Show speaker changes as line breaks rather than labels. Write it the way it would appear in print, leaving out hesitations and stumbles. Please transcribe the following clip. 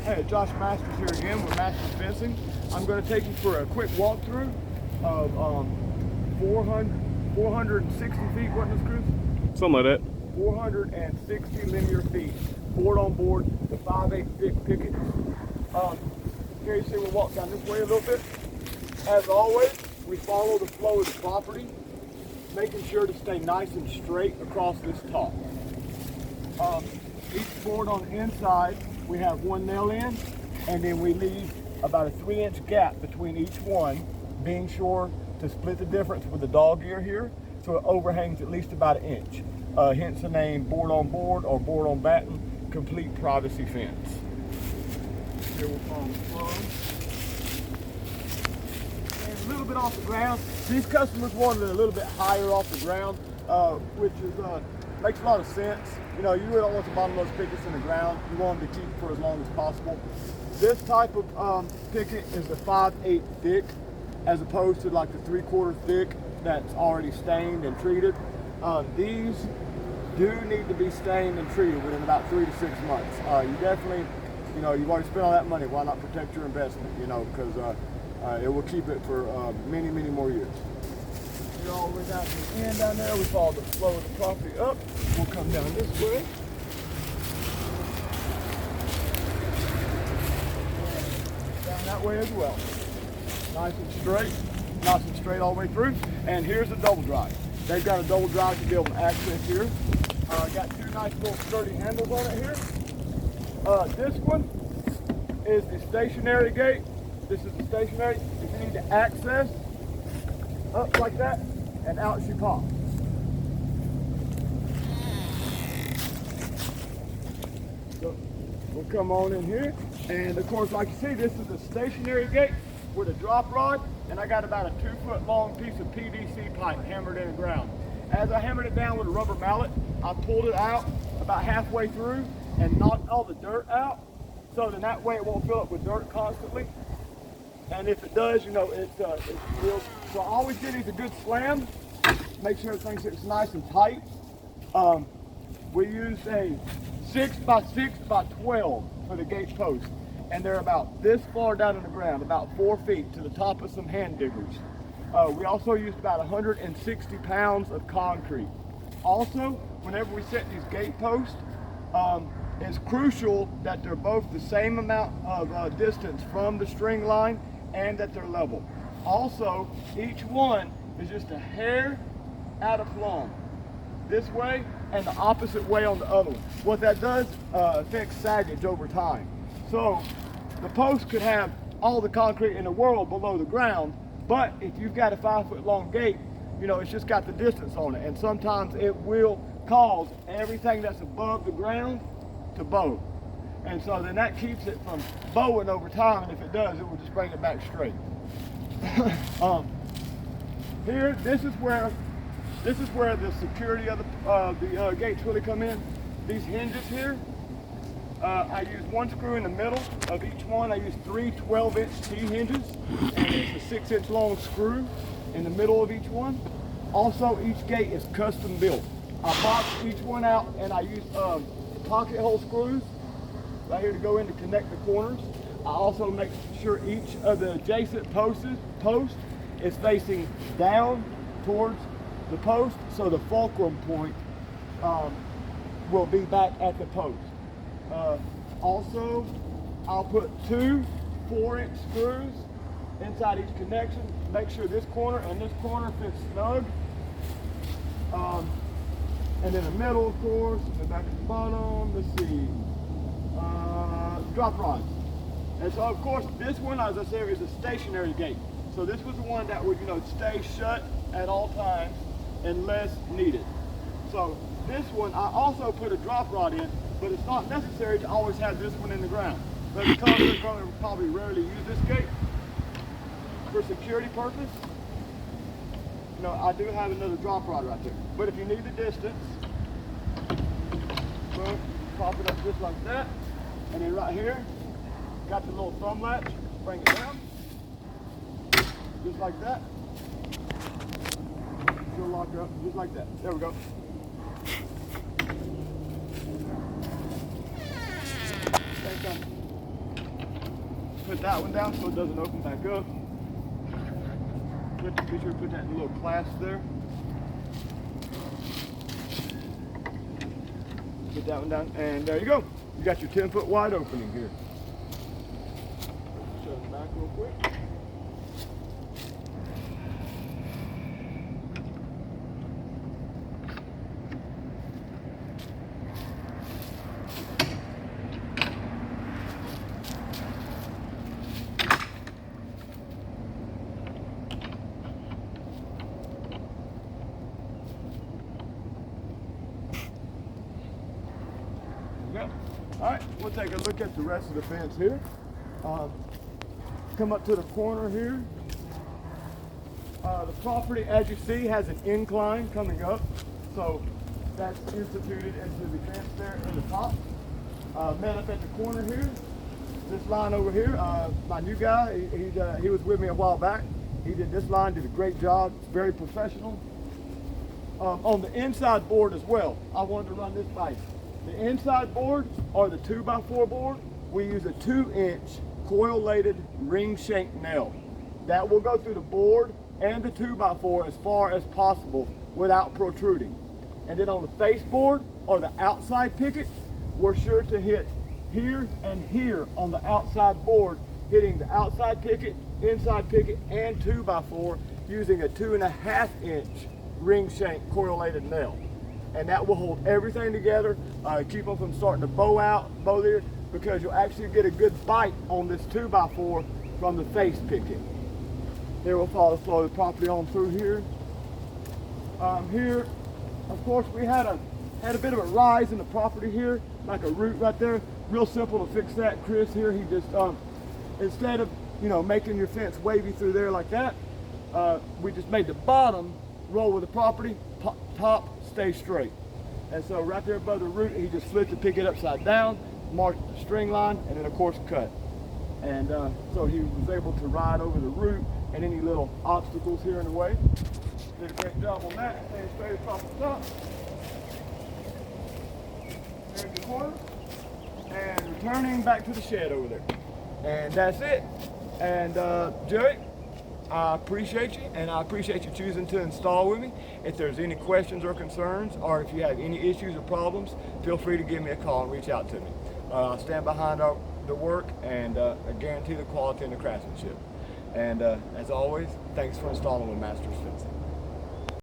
Hey, Josh Masters here again with Masters Fencing. I'm going to take you for a quick walkthrough of 460 feet, wasn't this, Chris?
Something like that.
460 linear feet, board on board, the 5/8 thick Picket. Here you see we'll walk down this way a little bit. As always, we follow the flow of the property, making sure to stay nice and straight across this top. Each board on the inside, we have one nail in, and then we leave about a 3-inch gap between each one, being sure to split the difference with the dog ear here, so it overhangs at least about an inch. Hence the name board on board or board on batten, complete privacy fence. Here we'll follow the flow. And a little bit off the ground. These customers wanted it a little bit higher off the ground, which is makes a lot of sense. You know, you really don't want the bottom of those pickets in the ground. You want them to keep for as long as possible. This type of picket is the 5/8 thick, as opposed to like the 3/4 thick that's already stained and treated. These do need to be stained and treated within about 3 to 6 months. You definitely, you know, you've already spent all that money. Why not protect your investment? You know, because it will keep it for many, many more years. You're all the way down to the end down there. We follow the flow of the property up. We'll come down this way. Down that way as well. Nice and straight all the way through. And here's the double drive. They've got a double drive to be able to access here. Got two nice little sturdy handles on it here. This one is the stationary gate. This is the stationary. If you need to access, up like that, and out she pops. So we'll come on in here, and of course, like you see, this is a stationary gate with a drop rod, and I got about a 2-foot long piece of PVC pipe hammered in the ground. As I hammered it down with a rubber mallet, I pulled it out about halfway through and knocked all the dirt out, so then that way it won't fill up with dirt constantly. And if it does, you know, it's real. So I always give these a good slam. Make sure everything sits nice and tight. We use a 6x6x12 for the gate post. And they're about this far down in the ground, about 4 feet to the top of some hand diggers. We also used about 160 pounds of concrete. Also, whenever we set these gate posts, it's crucial that they're both the same amount of distance from the string line and that they're level. Also, each one is just a hair out of plumb this way and the opposite way on the other one. What that does affects saggage over time. So the post could have all the concrete in the world below the ground, but if you've got a 5-foot long gate, you know, it's just got the distance on it, and sometimes it will cause everything that's above the ground to bow. And so then that keeps it from bowing over time, and if it does, it will just bring it back straight. Here, this is where the security of the gates really come in. These hinges here, I use one screw in the middle of each one. I use 3 12-inch T-hinges, and it's a 6-inch long screw in the middle of each one. Also, each gate is custom built. I box each one out, and I use pocket hole screws right here to go in to connect the corners. I also make sure each of the adjacent post is facing down towards the post, so the fulcrum point will be back at the post. Also, I'll put 2 4-inch screws inside each connection. Make sure this corner and this corner fits snug. And in the middle, of course, and back at the bottom, let's see, drop rods. And so, of course, this one, as I said, is a stationary gate. So this was the one that would, you know, stay shut at all times unless needed. So this one, I also put a drop rod in, but it's not necessary to always have this one in the ground. But because we're going to probably rarely use this gate for security purpose, you know, I do have another drop rod right there. But if you need the distance, boom, pop it up just like that. And then right here, got the little thumb latch, bring it down, just like that. She'll lock up, just like that. There we go. Thanks, put that one down so it doesn't open back up. Be sure to put that in a little clasp there. Put that one down, and there you go. You got your 10-foot wide opening here. Show the back real quick. Yep. All right, we'll take a look at the rest of the fence here. Come up to the corner here. The property, as you see, has an incline coming up, so that's instituted into the fence there in the top. Met up at the corner here. This line over here, my new guy, he was with me a while back. He did this line, did a great job. It's very professional. On the inside board as well, I wanted to run this by you. The inside board, or the 2x4 board, we use a 2-inch coil-lated ring shank nail. That will go through the board and the 2x4 as far as possible without protruding. And then on the face board, or the outside picket, we're sure to hit here and here on the outside board, hitting the outside picket, inside picket, and 2x4 using a 2.5-inch ring shank coil-lated nail. And that will hold everything together, keep them from starting to bow there, because you'll actually get a good bite on this 2x4 from the face picket. Here we'll follow the property on through here. Here, of course, we had a bit of a rise in the property here, like a root right there. Real simple to fix that. Chris here, he just instead of making your fence wavy through there like that, we just made the bottom roll with the property, top stay straight. And so right there above the root, he just flipped the picket upside down, marked the string line, and then of course cut. And so he was able to ride over the root and any little obstacles here in the way. Did a great job on that. Staying straight across the top. There's the corner. And returning back to the shed over there. And that's it. And Joey, I appreciate you, and I appreciate you choosing to install with me. If there's any questions or concerns, or if you have any issues or problems, feel free to give me a call and reach out to me. I'll stand behind the work, and I guarantee the quality and the craftsmanship. And as always, thanks for installing with Masters Fencing.